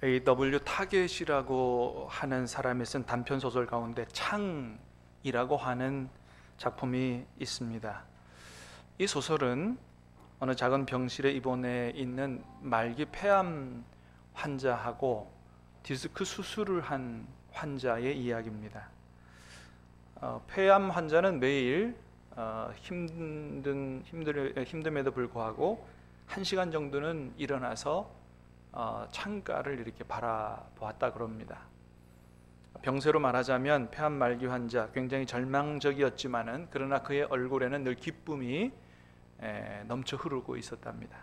A.W. 타겟이라고 하는 사람이 쓴 단편 소설 가운데 창이라고 하는 작품이 있습니다. 이 소설은 어느 작은 병실에 입원해 있는 말기 폐암 환자하고 디스크 수술을 한 환자의 이야기입니다. 폐암 환자는 매일 힘듦에도 불구하고 1시간 정도는 일어나서 창가를 이렇게 바라보았다 그럽니다. 병세로 말하자면 폐암 말기 환자, 굉장히 절망적이었지만은 그러나 그의 얼굴에는 늘 기쁨이 넘쳐 흐르고 있었답니다.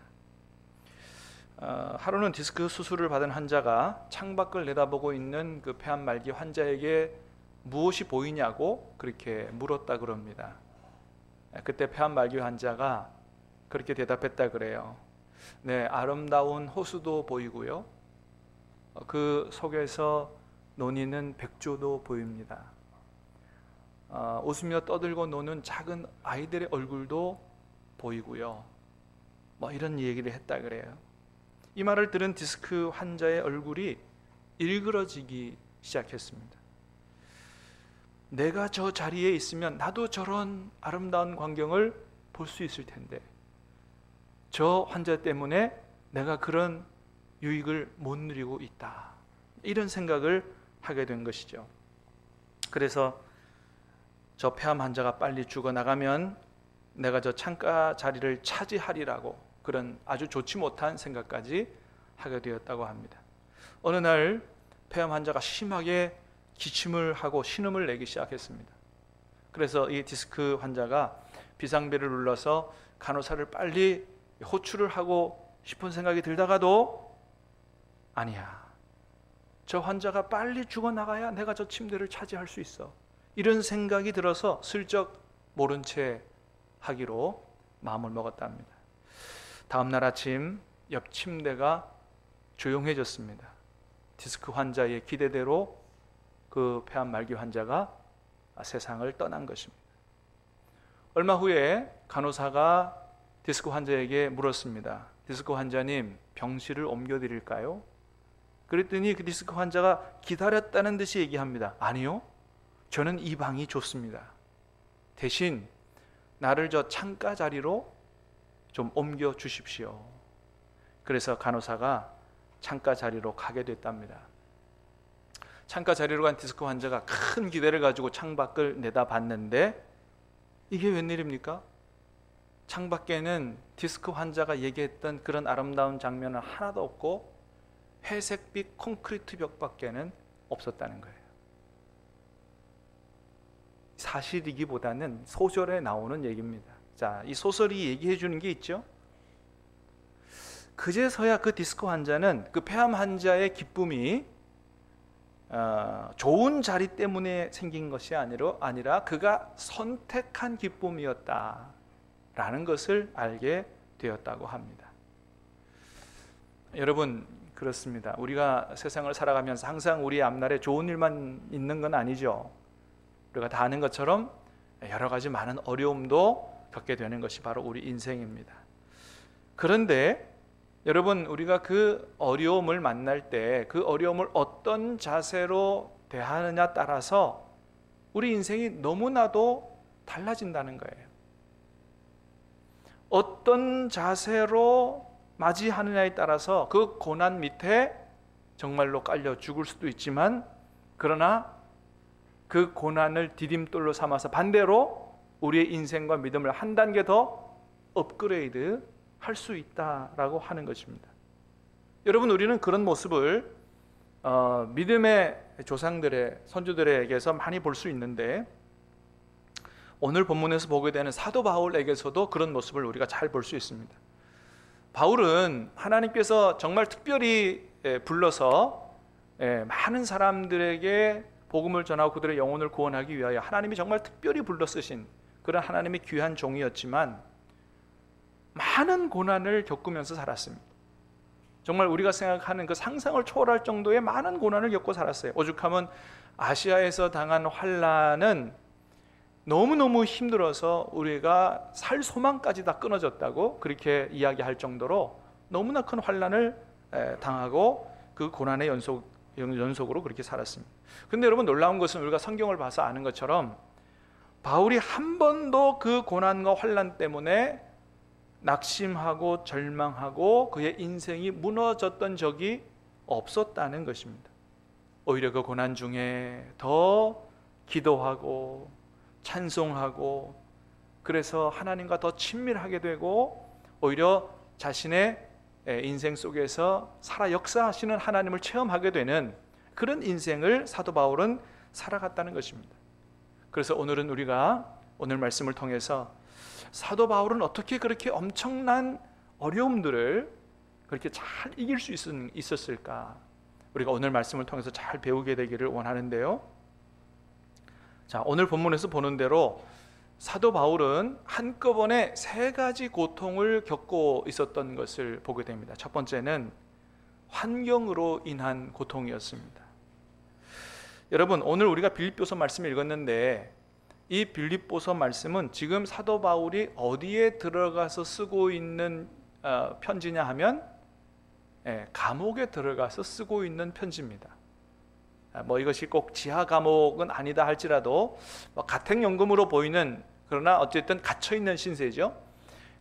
하루는 디스크 수술을 받은 환자가 창밖을 내다보고 있는 그 폐암 말기 환자에게 무엇이 보이냐고 그렇게 물었다 그럽니다. 그때 폐암 말기 환자가 그렇게 대답했다 그래요. 네, 아름다운 호수도 보이고요, 그 속에서 논이는 백조도 보입니다. 웃으며 떠들고 노는 작은 아이들의 얼굴도 보이고요, 이런 얘기를 했다 그래요. 이 말을 들은 디스크 환자의 얼굴이 일그러지기 시작했습니다. 내가 저 자리에 있으면 나도 저런 아름다운 광경을 볼 수 있을 텐데 저 환자 때문에 내가 그런 유익을 못 누리고 있다, 이런 생각을 하게 된 것이죠. 그래서 저 폐암 환자가 빨리 죽어나가면 내가 저 창가 자리를 차지하리라고 그런 아주 좋지 못한 생각까지 하게 되었다고 합니다. 어느 날 폐암 환자가 심하게 기침을 하고 신음을 내기 시작했습니다. 그래서 이 디스크 환자가 비상벨을 눌러서 간호사를 빨리 호출을 하고 싶은 생각이 들다가도 아니야, 저 환자가 빨리 죽어나가야 내가 저 침대를 차지할 수 있어, 이런 생각이 들어서 슬쩍 모른 채 하기로 마음을 먹었답니다. 다음 날 아침 옆 침대가 조용해졌습니다. 디스크 환자의 기대대로 그 폐암 말기 환자가 세상을 떠난 것입니다. 얼마 후에 간호사가 디스크 환자에게 물었습니다. 디스크 환자님, 병실을 옮겨드릴까요? 그랬더니 그 디스크 환자가 기다렸다는 듯이 얘기합니다. 아니요, 저는 이 방이 좋습니다. 대신 나를 저 창가 자리로 좀 옮겨 주십시오. 그래서 간호사가 창가 자리로 가게 됐답니다. 창가 자리로 간 디스크 환자가 큰 기대를 가지고 창밖을 내다봤는데 이게 웬일입니까? 창밖에는 디스크 환자가 얘기했던 그런 아름다운 장면은 하나도 없고 회색빛 콘크리트 벽밖에는 없었다는 거예요. 사실이기보다는 소설에 나오는 얘기입니다. 자, 이 소설이 얘기해 주는 게 있죠. 그제서야 그 디스크 환자는 그 폐암 환자의 기쁨이 좋은 자리 때문에 생긴 것이 아니라 그가 선택한 기쁨이었다라는 것을 알게 되었다고 합니다. 여러분, 그렇습니다. 우리가 세상을 살아가면서 항상 우리 앞날에 좋은 일만 있는 건 아니죠. 우리가 다 아는 것처럼 여러 가지 많은 어려움도 겪게 되는 것이 바로 우리 인생입니다. 그런데 여러분, 우리가 그 어려움을 만날 때 그 어려움을 어떤 자세로 대하느냐 따라서 우리 인생이 너무나도 달라진다는 거예요. 어떤 자세로 맞이하느냐에 따라서 그 고난 밑에 정말로 깔려 죽을 수도 있지만, 그러나 그 고난을 디딤돌로 삼아서 반대로 우리의 인생과 믿음을 한 단계 더 업그레이드 할 수 있다라고 하는 것입니다. 여러분, 우리는 그런 모습을 믿음의 조상들의 선조들에게서 많이 볼 수 있는데, 오늘 본문에서 보게 되는 사도 바울에게서도 그런 모습을 우리가 잘 볼 수 있습니다. 바울은 하나님께서 정말 특별히 불러서 많은 사람들에게 복음을 전하고 그들의 영혼을 구원하기 위하여 하나님이 정말 특별히 불러 쓰신 그런 하나님의 귀한 종이었지만 많은 고난을 겪으면서 살았습니다. 정말 우리가 생각하는 그 상상을 초월할 정도의 많은 고난을 겪고 살았어요. 오죽하면 아시아에서 당한 환난은 너무너무 힘들어서 우리가 살 소망까지 다 끊어졌다고 그렇게 이야기할 정도로 너무나 큰 환난을 당하고 그 고난의 연속으로 그렇게 살았습니다. 그런데 여러분, 놀라운 것은 우리가 성경을 봐서 아는 것처럼 바울이 한 번도 그 고난과 환난 때문에 낙심하고 절망하고 그의 인생이 무너졌던 적이 없었다는 것입니다. 오히려 그 고난 중에 더 기도하고 찬송하고, 그래서 하나님과 더 친밀하게 되고, 오히려 자신의 인생 속에서 살아 역사하시는 하나님을 체험하게 되는 그런 인생을 사도 바울은 살아갔다는 것입니다. 그래서 오늘은 우리가 오늘 말씀을 통해서 사도 바울은 어떻게 그렇게 엄청난 어려움들을 그렇게 잘 이길 수 있었을까, 우리가 오늘 말씀을 통해서 잘 배우게 되기를 원하는데요. 자, 오늘 본문에서 보는 대로 사도 바울은 한꺼번에 세 가지 고통을 겪고 있었던 것을 보게 됩니다. 첫 번째는 환경으로 인한 고통이었습니다. 여러분, 오늘 우리가 빌립보서 말씀을 읽었는데 이 빌립보서 말씀은 지금 사도 바울이 어디에 들어가서 쓰고 있는 편지냐 하면 감옥에 들어가서 쓰고 있는 편지입니다. 이것이 꼭 지하 감옥은 아니다 할지라도 가택연금으로 보이는, 그러나 어쨌든 갇혀있는 신세죠.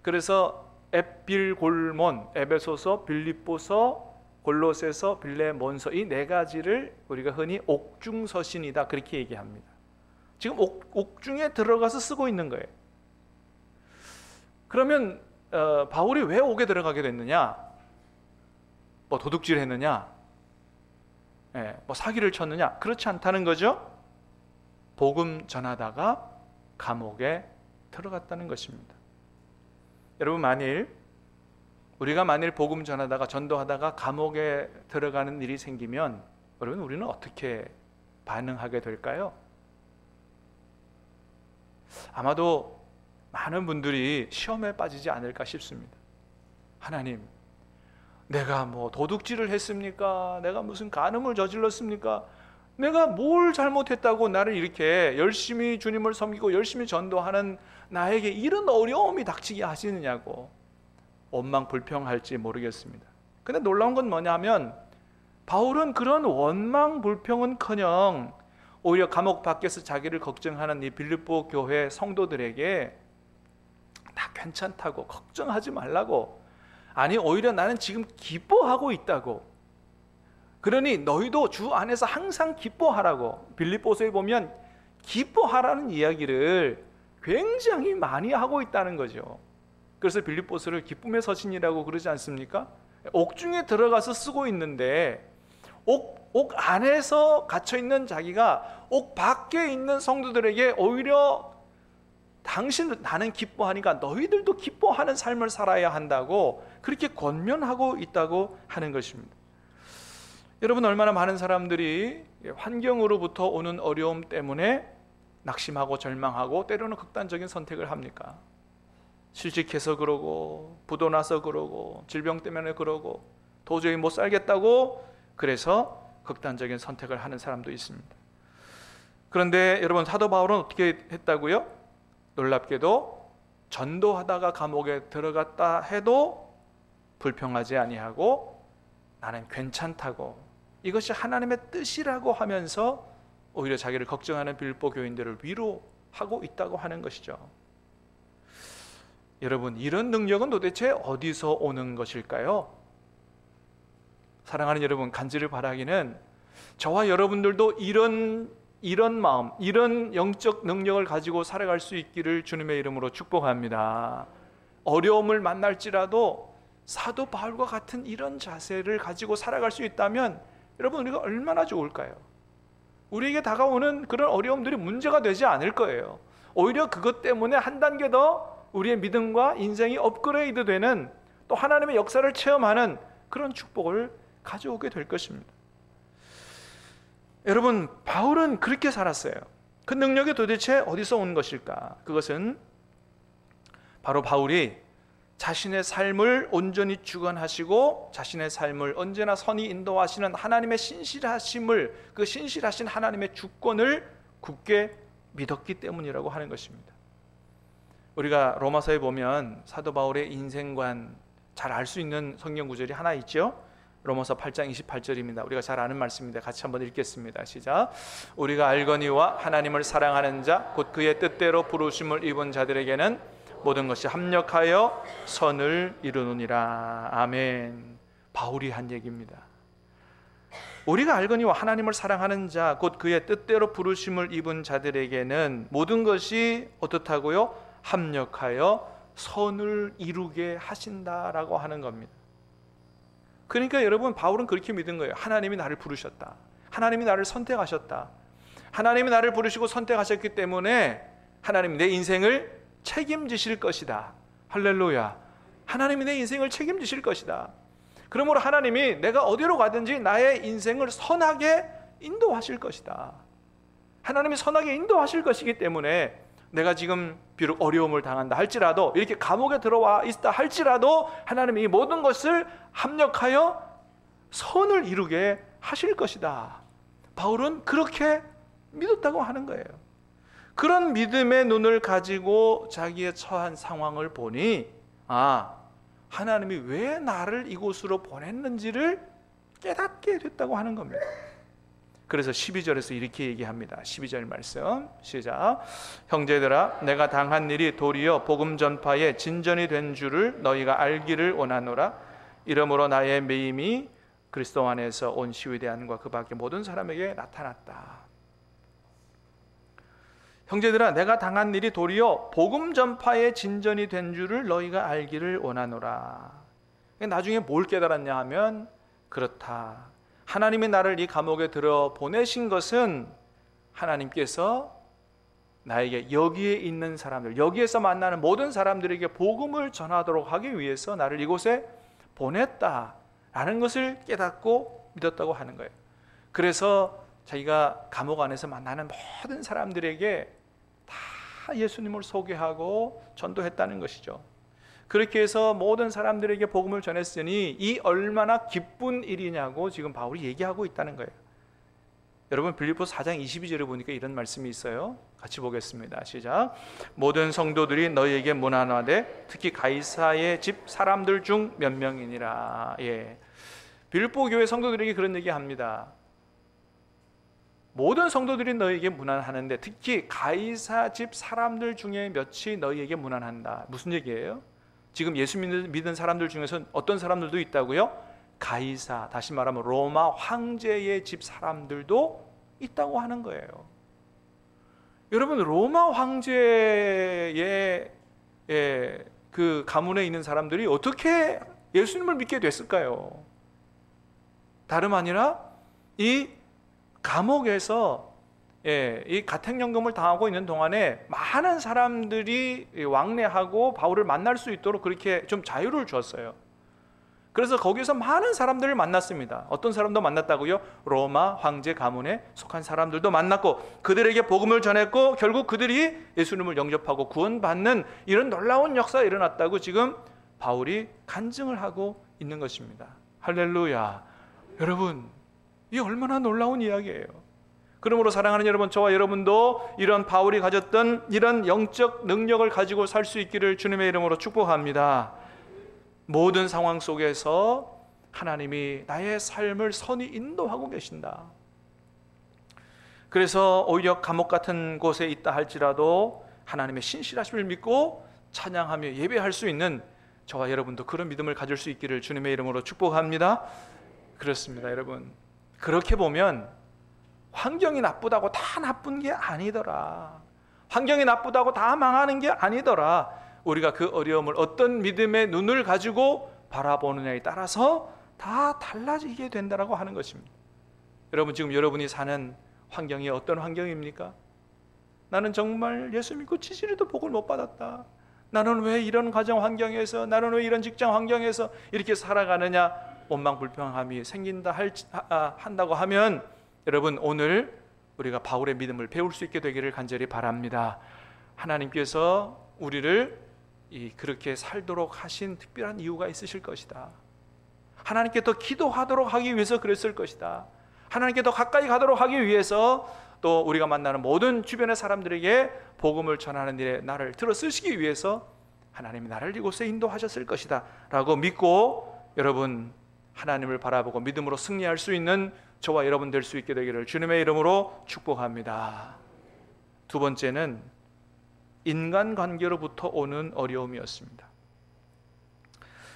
그래서 엡빌골몬, 에베소서, 빌립보서, 골로새서, 빌레몬서, 이 네 가지를 우리가 흔히 옥중서신이다 그렇게 얘기합니다. 지금 옥중에 들어가서 쓰고 있는 거예요. 그러면 바울이 왜 옥에 들어가게 됐느냐? 도둑질 했느냐? 사기를 쳤느냐? 그렇지 않다는 거죠. 복음 전하다가 감옥에 들어갔다는 것입니다. 여러분, 우리가 만일 복음 전하다가 전도하다가 감옥에 들어가는 일이 생기면 여러분, 우리는 어떻게 반응하게 될까요? 아마도 많은 분들이 시험에 빠지지 않을까 싶습니다. 하나님, 내가 도둑질을 했습니까? 내가 무슨 간음을 저질렀습니까? 내가 뭘 잘못했다고 나를 이렇게 열심히 주님을 섬기고 열심히 전도하는 나에게 이런 어려움이 닥치게 하시느냐고 원망 불평할지 모르겠습니다. 근데 놀라운 건 뭐냐면 바울은 그런 원망 불평은커녕 오히려 감옥 밖에서 자기를 걱정하는 이 빌립보 교회 성도들에게 다 괜찮다고, 걱정하지 말라고, 아니 오히려 나는 지금 기뻐하고 있다고, 그러니 너희도 주 안에서 항상 기뻐하라고, 빌립보서에 보면 기뻐하라는 이야기를 굉장히 많이 하고 있다는 거죠. 그래서 빌립보서를 기쁨의 서신이라고 그러지 않습니까? 옥중에 들어가서 쓰고 있는데 옥 안에서 갇혀있는 자기가 옥 밖에 있는 성도들에게 오히려 나는 기뻐하니까 너희들도 기뻐하는 삶을 살아야 한다고 그렇게 권면하고 있다고 하는 것입니다. 여러분, 얼마나 많은 사람들이 환경으로부터 오는 어려움 때문에 낙심하고 절망하고 때로는 극단적인 선택을 합니까? 실직해서 그러고, 부도 나서 그러고, 질병 때문에 그러고, 도저히 못 살겠다고 그래서 극단적인 선택을 하는 사람도 있습니다. 그런데 여러분, 사도 바울은 어떻게 했다고요? 놀랍게도 전도하다가 감옥에 들어갔다 해도 불평하지 아니하고 나는 괜찮다고, 이것이 하나님의 뜻이라고 하면서 오히려 자기를 걱정하는 빌립보 교인들을 위로하고 있다고 하는 것이죠. 여러분, 이런 능력은 도대체 어디서 오는 것일까요? 사랑하는 여러분, 간절히 바라기는 저와 여러분들도 이런 마음, 이런 영적 능력을 가지고 살아갈 수 있기를 주님의 이름으로 축복합니다. 어려움을 만날지라도 사도 바울과 같은 이런 자세를 가지고 살아갈 수 있다면 여러분, 우리가 얼마나 좋을까요? 우리에게 다가오는 그런 어려움들이 문제가 되지 않을 거예요. 오히려 그것 때문에 한 단계 더 우리의 믿음과 인생이 업그레이드 되는, 또 하나님의 역사를 체험하는 그런 축복을 가져오게 될 것입니다. 여러분, 바울은 그렇게 살았어요. 그 능력이 도대체 어디서 온 것일까? 그것은 바로 바울이 자신의 삶을 온전히 주관하시고 자신의 삶을 언제나 선히 인도하시는 하나님의 신실하심을, 그 신실하신 하나님의 주권을 굳게 믿었기 때문이라고 하는 것입니다. 우리가 로마서에 보면 사도 바울의 인생관 잘 알 수 있는 성경 구절이 하나 있죠. 로마서 8장 28절입니다. 우리가 잘 아는 말씀입니다. 같이 한번 읽겠습니다. 시작. 우리가 알거니와 하나님을 사랑하는 자 곧 그의 뜻대로 부르심을 입은 자들에게는 모든 것이 합력하여 선을 이루느니라. 아멘. 바울이 한 얘기입니다. 우리가 알거니와 하나님을 사랑하는 자 곧 그의 뜻대로 부르심을 입은 자들에게는 모든 것이 어떻다고요? 합력하여 선을 이루게 하신다라고 하는 겁니다. 그러니까 여러분, 바울은 그렇게 믿은 거예요. 하나님이 나를 부르셨다. 하나님이 나를 선택하셨다. 하나님이 나를 부르시고 선택하셨기 때문에 하나님이 내 인생을 책임지실 것이다. 할렐루야. 하나님이 내 인생을 책임지실 것이다. 그러므로 하나님이 내가 어디로 가든지 나의 인생을 선하게 인도하실 것이다. 하나님이 선하게 인도하실 것이기 때문에 내가 지금 비록 어려움을 당한다 할지라도, 이렇게 감옥에 들어와 있다 할지라도 하나님이 이 모든 것을 합력하여 선을 이루게 하실 것이다. 바울은 그렇게 믿었다고 하는 거예요. 그런 믿음의 눈을 가지고 자기의 처한 상황을 보니 하나님이 왜 나를 이곳으로 보냈는지를 깨닫게 됐다고 하는 겁니다. 그래서 12절에서 이렇게 얘기합니다. 12절 말씀 시작. 형제들아, 내가 당한 일이 도리어 복음 전파의 진전이 된 줄을 너희가 알기를 원하노라. 이러므로 나의 매임이 그리스도 안에서 온 시위대안과 그 밖의 모든 사람에게 나타났다. 형제들아, 내가 당한 일이 도리어 복음 전파의 진전이 된 줄을 너희가 알기를 원하노라. 나중에 뭘 깨달았냐 하면, 그렇다, 하나님이 나를 이 감옥에 들어 보내신 것은 하나님께서 나에게 여기에 있는 사람들, 여기에서 만나는 모든 사람들에게 복음을 전하도록 하기 위해서 나를 이곳에 보냈다라는 것을 깨닫고 믿었다고 하는 거예요. 그래서 자기가 감옥 안에서 만나는 모든 사람들에게 다 예수님을 소개하고 전도했다는 것이죠. 그렇게 해서 모든 사람들에게 복음을 전했으니 이 얼마나 기쁜 일이냐고 지금 바울이 얘기하고 있다는 거예요. 여러분, 빌립보서 4장 22절에 보니까 이런 말씀이 있어요. 같이 보겠습니다. 시작. 모든 성도들이 너희에게 문안하되 특히 가이사의 집 사람들 중 몇 명이니라. 빌립보 교회 성도들에게 그런 얘기합니다. 모든 성도들이 너희에게 문안하는데 특히 가이사 집 사람들 중에 몇이 너희에게 문안한다. 무슨 얘기예요? 지금 예수 믿는 사람들 중에서 어떤 사람들도 있다고요? 가이사, 다시 말하면 로마 황제의 집 사람들도 있다고 하는 거예요. 여러분, 로마 황제의 그 가문에 있는 사람들이 어떻게 예수님을 믿게 됐을까요? 다름 아니라 이 감옥에서 이 가택연금을 당하고 있는 동안에 많은 사람들이 왕래하고 바울을 만날 수 있도록 그렇게 좀 자유를 주었어요. 그래서 거기서 많은 사람들을 만났습니다. 어떤 사람도 만났다고요? 로마 황제 가문에 속한 사람들도 만났고 그들에게 복음을 전했고 결국 그들이 예수님을 영접하고 구원받는 이런 놀라운 역사가 일어났다고 지금 바울이 간증을 하고 있는 것입니다. 할렐루야. 여러분, 이 얼마나 놀라운 이야기예요. 그러므로 사랑하는 여러분, 저와 여러분도 이런 바울이 가졌던 이런 영적 능력을 가지고 살 수 있기를 주님의 이름으로 축복합니다. 모든 상황 속에서 하나님이 나의 삶을 선히 인도하고 계신다. 그래서 오히려 감옥 같은 곳에 있다 할지라도 하나님의 신실하심을 믿고 찬양하며 예배할 수 있는 저와 여러분도 그런 믿음을 가질 수 있기를 주님의 이름으로 축복합니다. 그렇습니다. 여러분, 그렇게 보면 환경이 나쁘다고 다 나쁜 게 아니더라. 환경이 나쁘다고 다 망하는 게 아니더라. 우리가 그 어려움을 어떤 믿음의 눈을 가지고 바라보느냐에 따라서 다 달라지게 된다라고 하는 것입니다. 여러분, 지금 여러분이 사는 환경이 어떤 환경입니까? 나는 정말 예수 믿고 지지리도 복을 못 받았다. 나는 왜 이런 가정 환경에서, 나는 왜 이런 직장 환경에서 이렇게 살아가느냐, 원망불평함이 생긴다 한다고 하면 여러분, 오늘 우리가 바울의 믿음을 배울 수 있게 되기를 간절히 바랍니다. 하나님께서 우리를 그렇게 살도록 하신 특별한 이유가 있으실 것이다. 하나님께 더 기도하도록 하기 위해서 그랬을 것이다. 하나님께 더 가까이 가도록 하기 위해서 또 우리가 만나는 모든 주변의 사람들에게 복음을 전하는 일에 나를 들어 쓰시기 위해서 하나님이 나를 이곳에 인도하셨을 것이다 라고 믿고 여러분, 하나님을 바라보고 믿음으로 승리할 수 있는 저와 여러분 될 수 있게 되기를 주님의 이름으로 축복합니다. 두 번째는 인간관계로부터 오는 어려움이었습니다.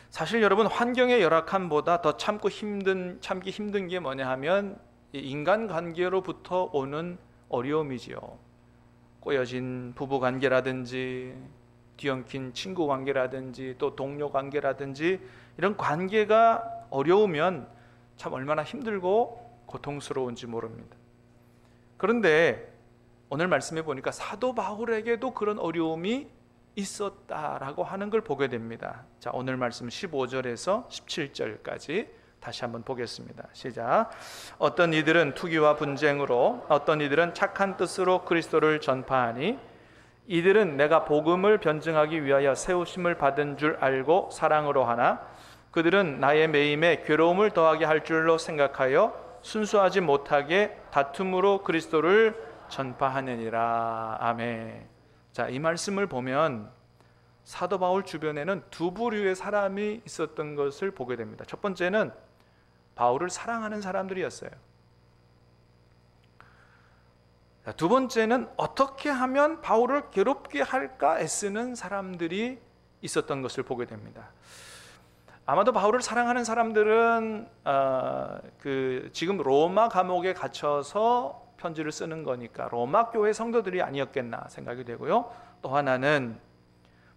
사실 여러분, 환경의 열악함보다 더 참기 힘든 게 뭐냐 하면 인간관계로부터 오는 어려움이지요. 꼬여진 부부관계라든지 뒤엉킨 친구관계라든지 또 동료관계라든지 이런 관계가 어려우면 참 얼마나 힘들고 고통스러운지 모릅니다. 그런데 오늘 말씀해 보니까 사도 바울에게도 그런 어려움이 있었다라고 하는 걸 보게 됩니다. 자, 오늘 말씀 15절에서 17절까지 다시 한번 보겠습니다. 시작. 어떤 이들은 투기와 분쟁으로, 어떤 이들은 착한 뜻으로 그리스도를 전파하니, 이들은 내가 복음을 변증하기 위하여 세우심을 받은 줄 알고 사랑으로 하나, 그들은 나의 매임에 괴로움을 더하게 할 줄로 생각하여 순수하지 못하게 다툼으로 그리스도를 전파하느니라. 아멘. 자, 이 말씀을 보면 사도 바울 주변에는 두 부류의 사람이 있었던 것을 보게 됩니다. 첫 번째는 바울을 사랑하는 사람들이었어요. 자, 두 번째는 어떻게 하면 바울을 괴롭게 할까 애쓰는 사람들이 있었던 것을 보게 됩니다. 아마도 바울을 사랑하는 사람들은 지금 로마 감옥에 갇혀서 편지를 쓰는 거니까 로마 교회 성도들이 아니었겠나 생각이 되고요. 또 하나는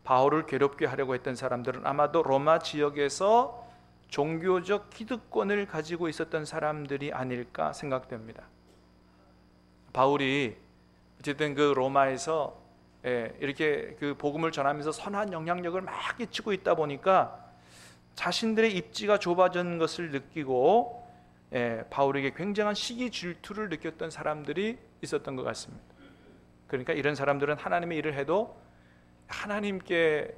바울을 괴롭게 하려고 했던 사람들은 아마도 로마 지역에서 종교적 기득권을 가지고 있었던 사람들이 아닐까 생각됩니다. 바울이 어쨌든 그 로마에서 이렇게 그 복음을 전하면서 선한 영향력을 막 끼치고 있다 보니까 자신들의 입지가 좁아진 것을 느끼고 바울에게 굉장한 시기 질투를 느꼈던 사람들이 있었던 것 같습니다. 그러니까 이런 사람들은 하나님의 일을 해도 하나님께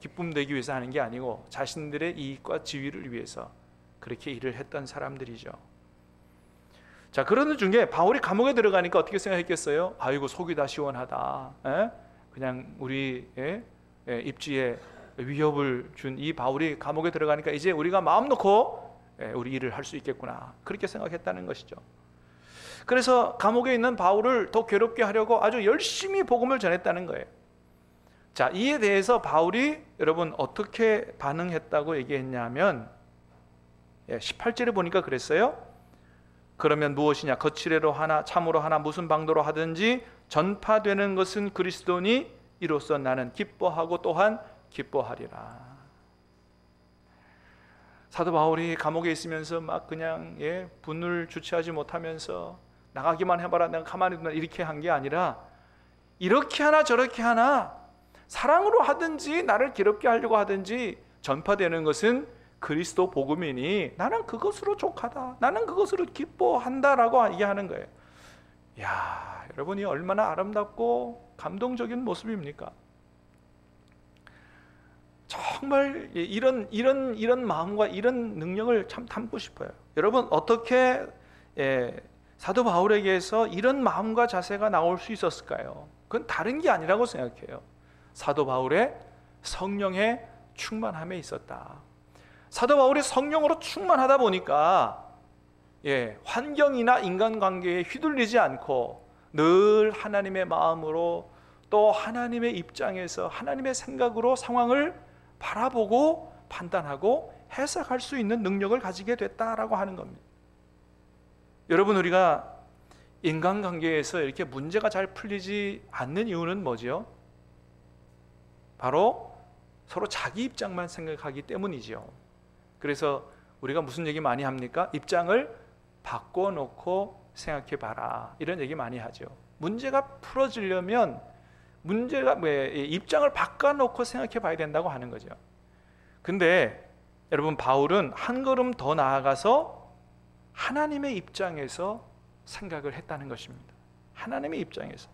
기쁨 되기 위해서 하는 게 아니고 자신들의 이익과 지위를 위해서 그렇게 일을 했던 사람들이죠. 자, 그러는 중에 바울이 감옥에 들어가니까 어떻게 생각했겠어요? 아이고, 속이 다 시원하다. 그냥 우리 입지에 위협을 준 이 바울이 감옥에 들어가니까 이제 우리가 마음 놓고 우리 일을 할 수 있겠구나, 그렇게 생각했다는 것이죠. 그래서 감옥에 있는 바울을 더 괴롭게 하려고 아주 열심히 복음을 전했다는 거예요. 자, 이에 대해서 바울이 여러분 어떻게 반응했다고 얘기했냐면 18절에 보니까 그랬어요. 그러면 무엇이냐, 거칠애로 하나 참으로 하나 무슨 방도로 하든지 전파되는 것은 그리스도니 이로써 나는 기뻐하고 또한 기뻐하리라. 사도 바울이 감옥에 있으면서 막 그냥 분을 주체하지 못하면서 나가기만 해봐라, 내가 가만히 있나, 이렇게 한 게 아니라 이렇게 하나 저렇게 하나 사랑으로 하든지 나를 괴롭게 하려고 하든지 전파되는 것은 그리스도 복음이니 나는 그것으로 족하다, 나는 그것으로 기뻐한다라고 얘기하는 거예요. 야, 여러분이 얼마나 아름답고 감동적인 모습입니까? 정말 이런 마음과 이런 능력을 참 담고 싶어요. 여러분, 어떻게 사도 바울에게서 이런 마음과 자세가 나올 수 있었을까요? 그건 다른 게 아니라고 생각해요. 사도 바울의 성령의 충만함에 있었다. 사도 바울이 성령으로 충만하다 보니까 환경이나 인간관계에 휘둘리지 않고 늘 하나님의 마음으로 또 하나님의 입장에서 하나님의 생각으로 상황을 바라보고 판단하고 해석할 수 있는 능력을 가지게 됐다라고 하는 겁니다. 여러분, 우리가 인간관계에서 이렇게 문제가 잘 풀리지 않는 이유는 뭐죠? 바로 서로 자기 입장만 생각하기 때문이죠. 그래서 우리가 무슨 얘기 많이 합니까? 입장을 바꿔놓고 생각해봐라, 이런 얘기 많이 하죠. 문제가 풀어지려면 입장을 바꿔놓고 생각해봐야 된다고 하는 거죠. 근데 여러분, 바울은 한 걸음 더 나아가서 하나님의 입장에서 생각을 했다는 것입니다. 하나님의 입장에서.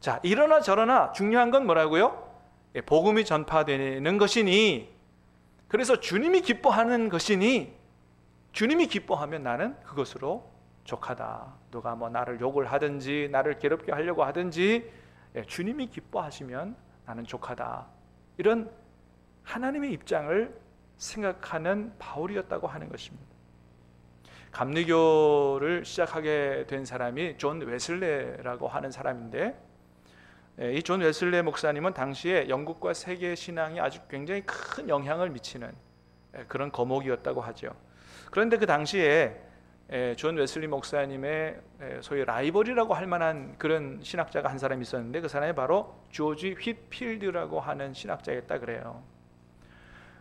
자, 이러나 저러나 중요한 건 뭐라고요? 복음이 전파되는 것이니, 그래서 주님이 기뻐하는 것이니, 주님이 기뻐하면 나는 그것으로 족하다. 누가 나를 욕을 하든지 나를 괴롭게 하려고 하든지 주님이 기뻐하시면 나는 족하다. 이런 하나님의 입장을 생각하는 바울이었다고 하는 것입니다. 감리교를 시작하게 된 사람이 존 웨슬레라고 하는 사람인데, 이 존 웨슬레 목사님은 당시에 영국과 세계 신앙이 아주 굉장히 큰 영향을 미치는 그런 거목이었다고 하죠. 그런데 그 당시에 존 웨슬리 목사님의 소위 라이벌이라고 할 만한 그런 신학자가 한 사람이 있었는데, 그 사람이 바로 조지 휘필드라고 하는 신학자였다 그래요.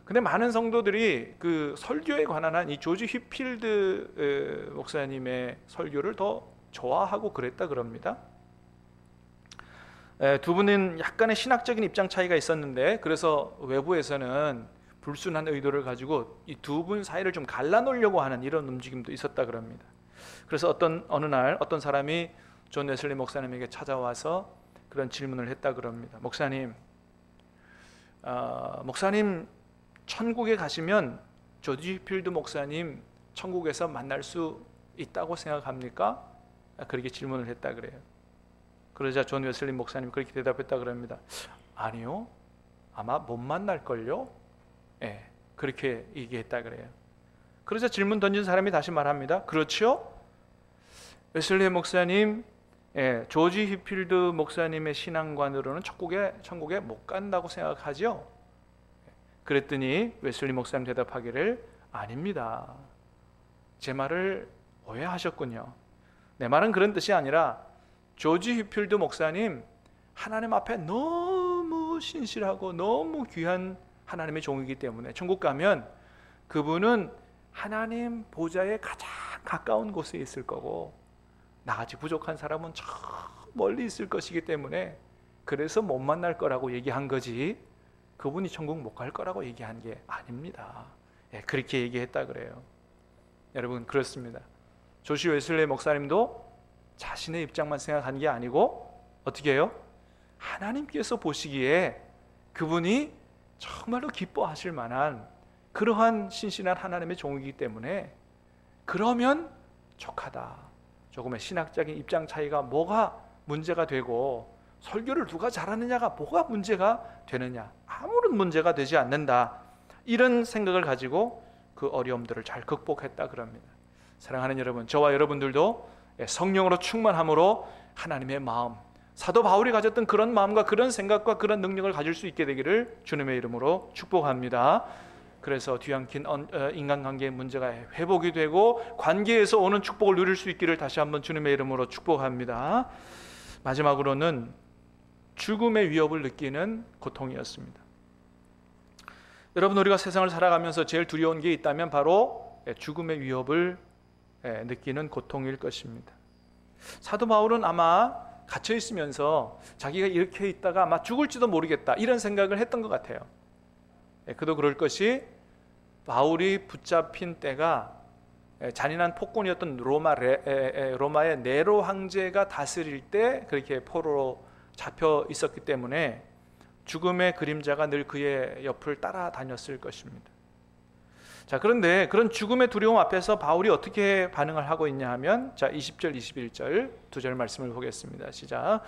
근데 많은 성도들이 그 설교에 관한 한 이 조지 휘필드 목사님의 설교를 더 좋아하고 그랬다 그럽니다. 두 분은 약간의 신학적인 입장 차이가 있었는데, 그래서 외부에서는 불순한 의도를 가지고 이 두 분 사이를 좀 갈라놓으려고 하는 이런 움직임도 있었다 그럽니다. 그래서 어느 날 어떤 사람이 존 웨슬리 목사님에게 찾아와서 그런 질문을 했다 그럽니다. 목사님, 천국에 가시면 조지 필드 목사님 천국에서 만날 수 있다고 생각합니까? 그렇게 질문을 했다 그래요. 그러자 존 웨슬리 목사님이 그렇게 대답했다 그럽니다. 아니요, 아마 못 만날걸요? 그렇게 얘기했다 그래요. 그러자 질문 던진 사람이 다시 말합니다. 그렇죠? 웨슬리 목사님, 조지 휘필드 목사님의 신앙관으로는 천국에 못 간다고 생각하죠? 그랬더니 웨슬리 목사님 대답하기를, 아닙니다. 제 말을 오해하셨군요. 내 말은 그런 뜻이 아니라 조지 휘필드 목사님 하나님 앞에 너무 신실하고 너무 귀한 하나님의 종이기 때문에 천국 가면 그분은 하나님 보좌에 가장 가까운 곳에 있을 거고, 나같이 부족한 사람은 저 멀리 있을 것이기 때문에 그래서 못 만날 거라고 얘기한 거지, 그분이 천국 못 갈 거라고 얘기한 게 아닙니다. 그렇게 얘기했다 그래요. 여러분, 그렇습니다. 조시 웨슬리 목사님도 자신의 입장만 생각한 게 아니고 어떻게 해요? 하나님께서 보시기에 그분이 정말로 기뻐하실 만한 그러한 신실한 하나님의 종이기 때문에 그러면 족하다. 조금의 신학적인 입장 차이가 뭐가 문제가 되고 설교를 누가 잘하느냐가 뭐가 문제가 되느냐, 아무런 문제가 되지 않는다. 이런 생각을 가지고 그 어려움들을 잘 극복했다 그럽니다. 사랑하는 여러분, 저와 여러분들도 성령으로 충만함으로 하나님의 마음, 사도 바울이 가졌던 그런 마음과 그런 생각과 그런 능력을 가질 수 있게 되기를 주님의 이름으로 축복합니다. 그래서 뒤엉킨 인간관계의 문제가 회복이 되고 관계에서 오는 축복을 누릴 수 있기를 다시 한번 주님의 이름으로 축복합니다. 마지막으로는 죽음의 위협을 느끼는 고통이었습니다. 여러분, 우리가 세상을 살아가면서 제일 두려운 게 있다면 바로 죽음의 위협을 느끼는 고통일 것입니다. 사도 바울은 아마 갇혀 있으면서 자기가 이렇게 있다가 아마 죽을지도 모르겠다 이런 생각을 했던 것 같아요. 그도 그럴 것이, 바울이 붙잡힌 때가 잔인한 폭군이었던 로마의 네로 황제가 다스릴 때 그렇게 포로로 잡혀 있었기 때문에 죽음의 그림자가 늘 그의 옆을 따라다녔을 것입니다. 자, 그런데 그런 죽음의 두려움 앞에서 바울이 어떻게 반응을 하고 있냐 하면, 자, 20절 21절 두 절 말씀을 보겠습니다. 시작.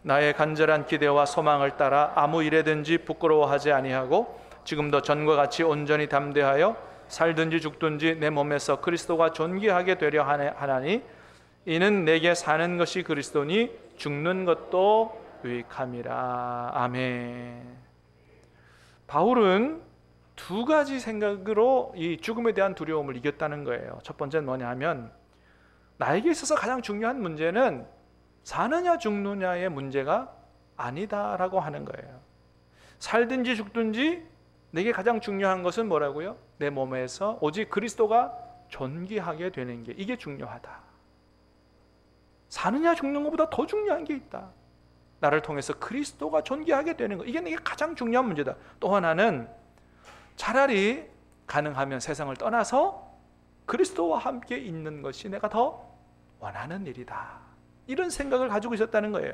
나의 간절한 기대와 소망을 따라 아무 일에든지 부끄러워하지 아니하고 지금도 전과 같이 온전히 담대하여 살든지 죽든지 내 몸에서 그리스도가 존귀하게 되려 하나니 이는 내게 사는 것이 그리스도니 죽는 것도 유익함이라. 아멘. 바울은 두 가지 생각으로 이 죽음에 대한 두려움을 이겼다는 거예요. 첫 번째는 뭐냐 하면, 나에게 있어서 가장 중요한 문제는 사느냐 죽느냐의 문제가 아니다라고 하는 거예요. 살든지 죽든지 내게 가장 중요한 것은 뭐라고요? 내 몸에서 오직 그리스도가 존귀하게 되는 게, 이게 중요하다. 사느냐 죽는 것보다 더 중요한 게 있다. 나를 통해서 그리스도가 존귀하게 되는 것, 이게 내게 가장 중요한 문제다. 또 하나는 차라리 가능하면 세상을 떠나서 그리스도와 함께 있는 것이 내가 더 원하는 일이다. 이런 생각을 가지고 있었다는 거예요.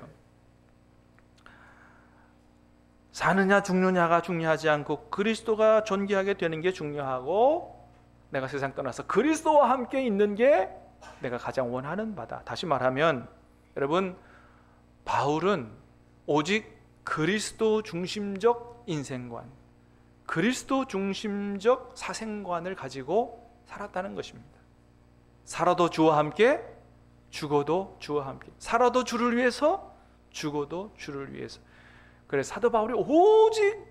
사느냐 죽느냐가 중요하지 않고 그리스도가 존귀하게 되는 게 중요하고, 내가 세상 떠나서 그리스도와 함께 있는 게 내가 가장 원하는 바다. 다시 말하면 여러분, 바울은 오직 그리스도 중심적 인생관, 그리스도 중심적 사생관을 가지고 살았다는 것입니다. 살아도 주와 함께, 죽어도 주와 함께. 살아도 주를 위해서, 죽어도 주를 위해서. 그래서 사도 바울이 오직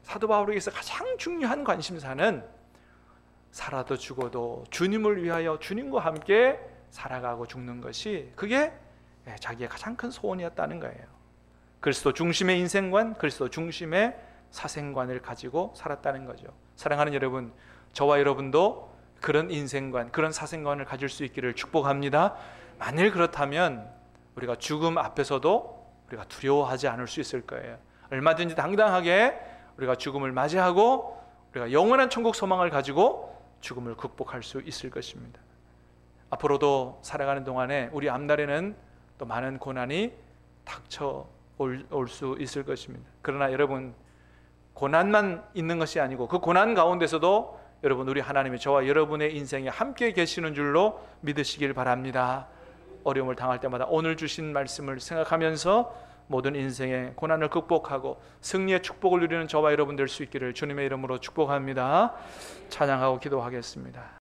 사도 바울에게서 가장 중요한 관심사는 살아도 죽어도 주님을 위하여 주님과 함께 살아가고 죽는 것이, 그게 자기의 가장 큰 소원이었다는 거예요. 그리스도 중심의 인생관, 그리스도 중심의 사생관을 가지고 살았다는 거죠. 사랑하는 여러분, 저와 여러분도 그런 인생관, 그런 사생관을 가질 수 있기를 축복합니다. 만일 그렇다면 우리가 죽음 앞에서도 우리가 두려워하지 않을 수 있을 거예요. 얼마든지 당당하게 우리가 죽음을 맞이하고 우리가 영원한 천국 소망을 가지고 죽음을 극복할 수 있을 것입니다. 앞으로도 살아가는 동안에 우리 앞날에는 또 많은 고난이 닥쳐올 수 있을 것입니다. 그러나 여러분, 고난만 있는 것이 아니고 그 고난 가운데서도 여러분, 우리 하나님이 저와 여러분의 인생에 함께 계시는 줄로 믿으시길 바랍니다. 어려움을 당할 때마다 오늘 주신 말씀을 생각하면서 모든 인생의 고난을 극복하고 승리의 축복을 누리는 저와 여러분 될 수 있기를 주님의 이름으로 축복합니다. 찬양하고 기도하겠습니다.